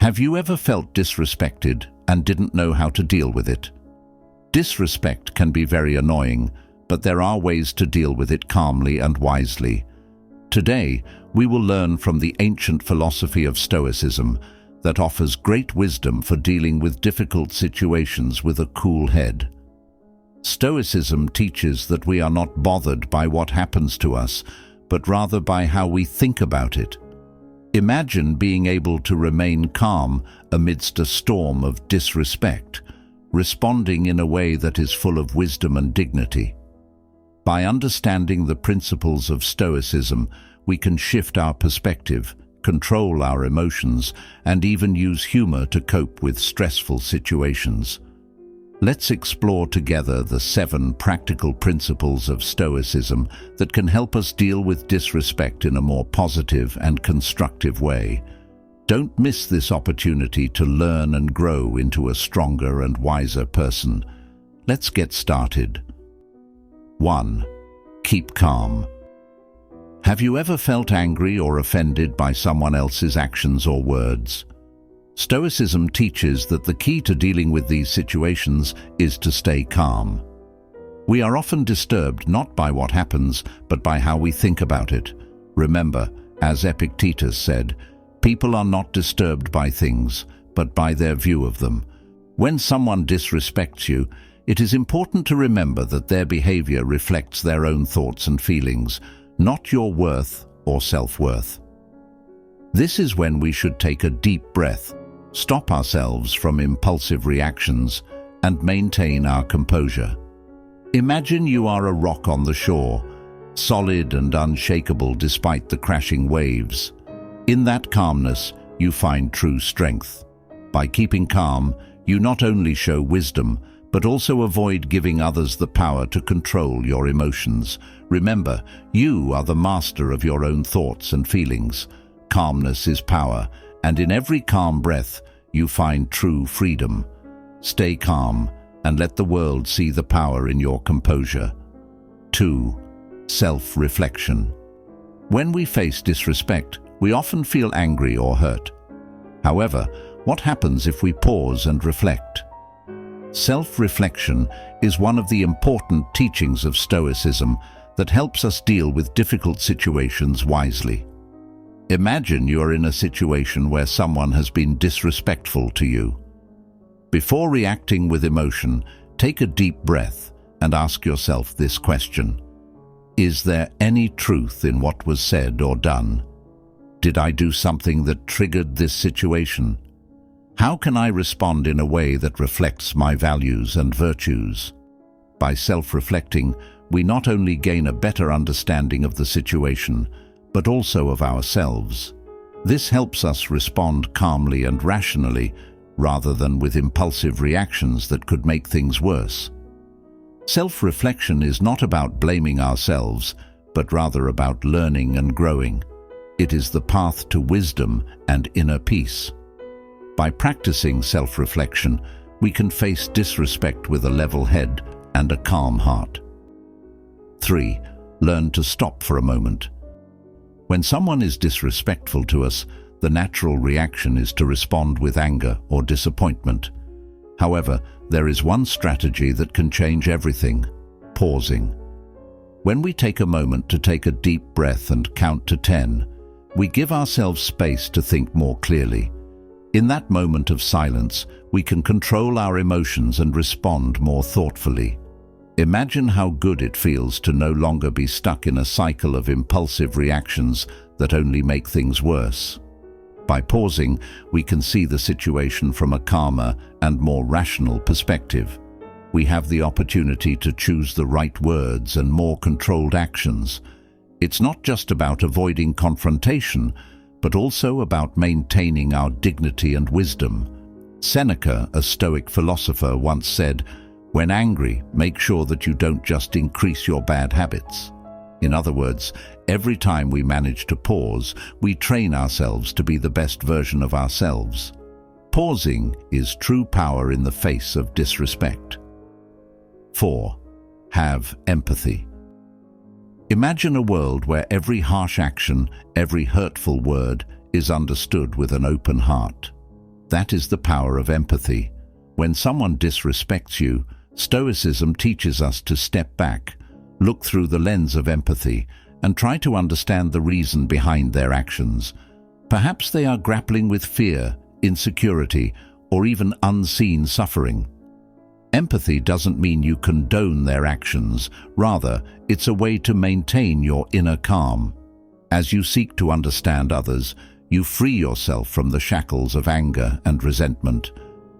Have you ever felt disrespected and didn't know how to deal with it? Disrespect can be very annoying, but there are ways to deal with it calmly and wisely. Today, we will learn from the ancient philosophy of Stoicism that offers great wisdom for dealing with difficult situations with a cool head. Stoicism teaches that we are not bothered by what happens to us, but rather by how we think about it. Imagine being able to remain calm amidst a storm of disrespect, responding in a way that is full of wisdom and dignity. By understanding the principles of Stoicism, we can shift our perspective, control our emotions, and even use humor to cope with stressful situations. Let's explore together the 7 practical principles of Stoicism that can help us deal with disrespect in a more positive and constructive way. Don't miss this opportunity to learn and grow into a stronger and wiser person. Let's get started. 1. Keep calm. Have you ever felt angry or offended by someone else's actions or words? Stoicism teaches that the key to dealing with these situations is to stay calm. We are often disturbed not by what happens, but by how we think about it. Remember, as Epictetus said, people are not disturbed by things, but by their view of them. When someone disrespects you, it is important to remember that their behavior reflects their own thoughts and feelings, not your worth or self-worth. This is when we should take a deep breath, stop ourselves from impulsive reactions, and maintain our composure. Imagine you are a rock on the shore, solid and unshakable despite the crashing waves. In that calmness, you find true strength. By keeping calm, you not only show wisdom, but also avoid giving others the power to control your emotions. Remember, you are the master of your own thoughts and feelings. Calmness is power, and in every calm breath, you find true freedom. Stay calm, and let the world see the power in your composure. 2. Self-reflection. When we face disrespect, we often feel angry or hurt. However, what happens if we pause and reflect? Self-reflection is one of the important teachings of Stoicism that helps us deal with difficult situations wisely. Imagine you are in a situation where someone has been disrespectful to you. Before reacting with emotion, take a deep breath and ask yourself this question: is there any truth in what was said or done? Did I do something that triggered this situation? How can I respond in a way that reflects my values and virtues? By self-reflecting, we not only gain a better understanding of the situation, but also of ourselves. This helps us respond calmly and rationally, rather than with impulsive reactions that could make things worse. Self-reflection is not about blaming ourselves, but rather about learning and growing. It is the path to wisdom and inner peace. By practicing self-reflection, we can face disrespect with a level head and a calm heart. 3. Learn to stop for a moment. When someone is disrespectful to us, the natural reaction is to respond with anger or disappointment. However, there is one strategy that can change everything: pausing. When we take a moment to take a deep breath and count to 10, we give ourselves space to think more clearly. In that moment of silence, we can control our emotions and respond more thoughtfully. Imagine how good it feels to no longer be stuck in a cycle of impulsive reactions that only make things worse. By pausing, we can see the situation from a calmer and more rational perspective. We have the opportunity to choose the right words and more controlled actions. It's not just about avoiding confrontation, but also about maintaining our dignity and wisdom. Seneca, a Stoic philosopher, once said, "When angry, make sure that you don't just increase your bad habits." In other words, every time we manage to pause, we train ourselves to be the best version of ourselves. Pausing is true power in the face of disrespect. 4. Have empathy. Imagine a world where every harsh action, every hurtful word is understood with an open heart. That is the power of empathy. When someone disrespects you, Stoicism teaches us to step back, look through the lens of empathy, and try to understand the reason behind their actions. Perhaps they are grappling with fear, insecurity, or even unseen suffering. Empathy doesn't mean you condone their actions. Rather, it's a way to maintain your inner calm. As you seek to understand others, you free yourself from the shackles of anger and resentment.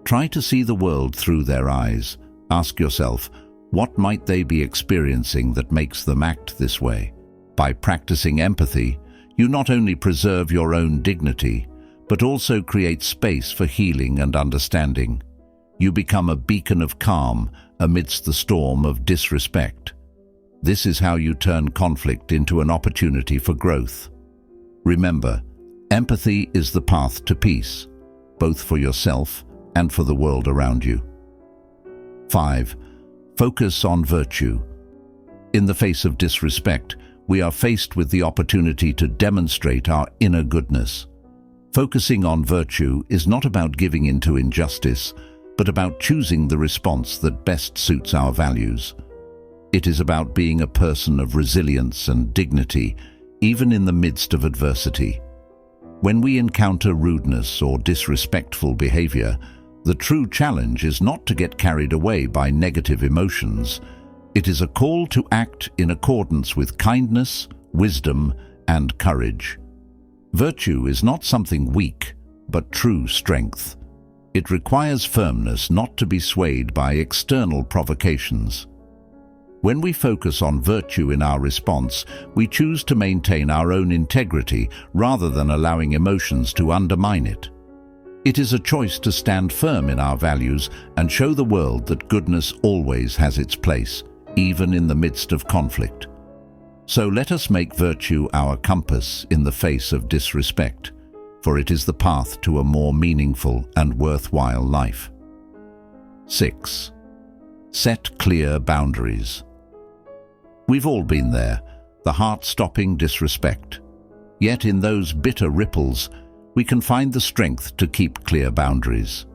Try to see the world through their eyes. Ask yourself, what might they be experiencing that makes them act this way? By practicing empathy, you not only preserve your own dignity, but also create space for healing and understanding. You become a beacon of calm amidst the storm of disrespect. This is how you turn conflict into an opportunity for growth. Remember, empathy is the path to peace, both for yourself and for the world around you. 5. Focus on virtue. In the face of disrespect, we are faced with the opportunity to demonstrate our inner goodness. Focusing on virtue is not about giving in to injustice, but about choosing the response that best suits our values. It is about being a person of resilience and dignity, even in the midst of adversity. When we encounter rudeness or disrespectful behavior, the true challenge is not to get carried away by negative emotions. It is a call to act in accordance with kindness, wisdom, and courage. Virtue is not something weak, but true strength. It requires firmness not to be swayed by external provocations. When we focus on virtue in our response, we choose to maintain our own integrity rather than allowing emotions to undermine it. It is a choice to stand firm in our values and show the world that goodness always has its place, even in the midst of conflict. So let us make virtue our compass in the face of disrespect, for it is the path to a more meaningful and worthwhile life. 6. Set clear boundaries. We've all been there, the heart-stopping disrespect. Yet in those bitter ripples, we can find the strength to keep clear boundaries.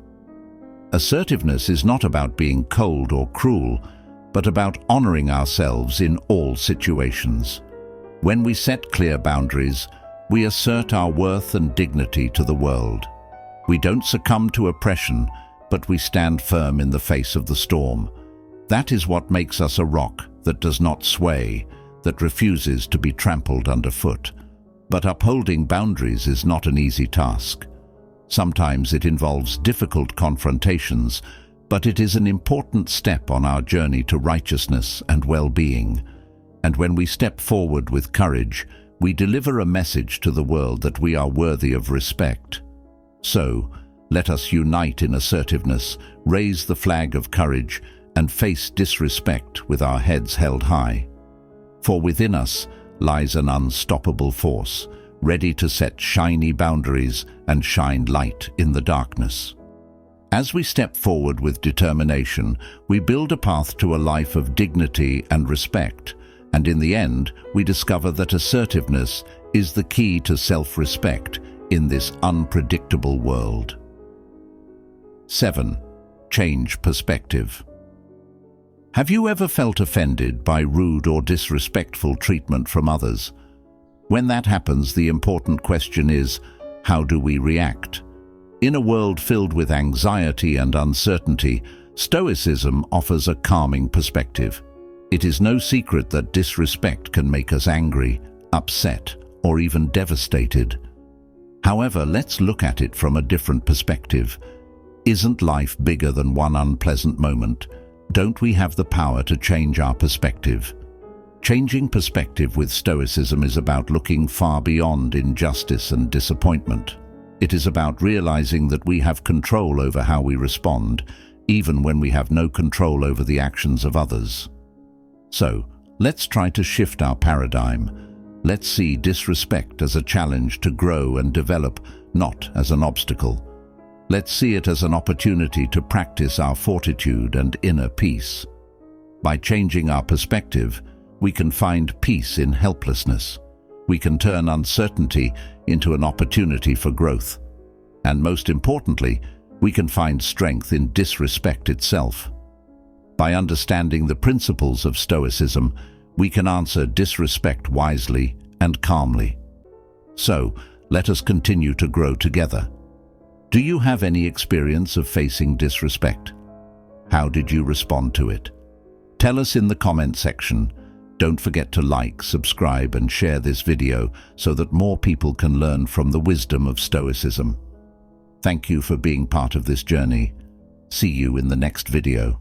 Assertiveness is not about being cold or cruel, but about honoring ourselves in all situations. When we set clear boundaries, we assert our worth and dignity to the world. We don't succumb to oppression, but we stand firm in the face of the storm. That is what makes us a rock that does not sway, that refuses to be trampled underfoot. But upholding boundaries is not an easy task. Sometimes it involves difficult confrontations, but it is an important step on our journey to righteousness and well-being. And when we step forward with courage, we deliver a message to the world that we are worthy of respect. So, let us unite in assertiveness, raise the flag of courage, and face disrespect with our heads held high. For within us lies an unstoppable force, ready to set shiny boundaries and shine light in the darkness. As we step forward with determination, we build a path to a life of dignity and respect, and in the end, we discover that assertiveness is the key to self-respect in this unpredictable world. 7. Change perspective. Have you ever felt offended by rude or disrespectful treatment from others? When that happens, the important question is, how do we react? In a world filled with anxiety and uncertainty, Stoicism offers a calming perspective. It is no secret that disrespect can make us angry, upset, or even devastated. However, let's look at it from a different perspective. Isn't life bigger than one unpleasant moment? Don't we have the power to change our perspective? Changing perspective with Stoicism is about looking far beyond injustice and disappointment. It is about realizing that we have control over how we respond, even when we have no control over the actions of others. So, let's try to shift our paradigm. Let's see disrespect as a challenge to grow and develop, not as an obstacle. Let's see it as an opportunity to practice our fortitude and inner peace. By changing our perspective, we can find peace in helplessness. We can turn uncertainty into an opportunity for growth. And most importantly, We can find strength in disrespect itself. By understanding the principles of Stoicism, we can answer disrespect wisely and calmly. So, let us continue to grow together. Do you have any experience of facing disrespect? How did you respond to it? Tell us in the comment section. Don't forget to like, subscribe, and share this video so that more people can learn from the wisdom of Stoicism. Thank you for being part of this journey. See you in the next video.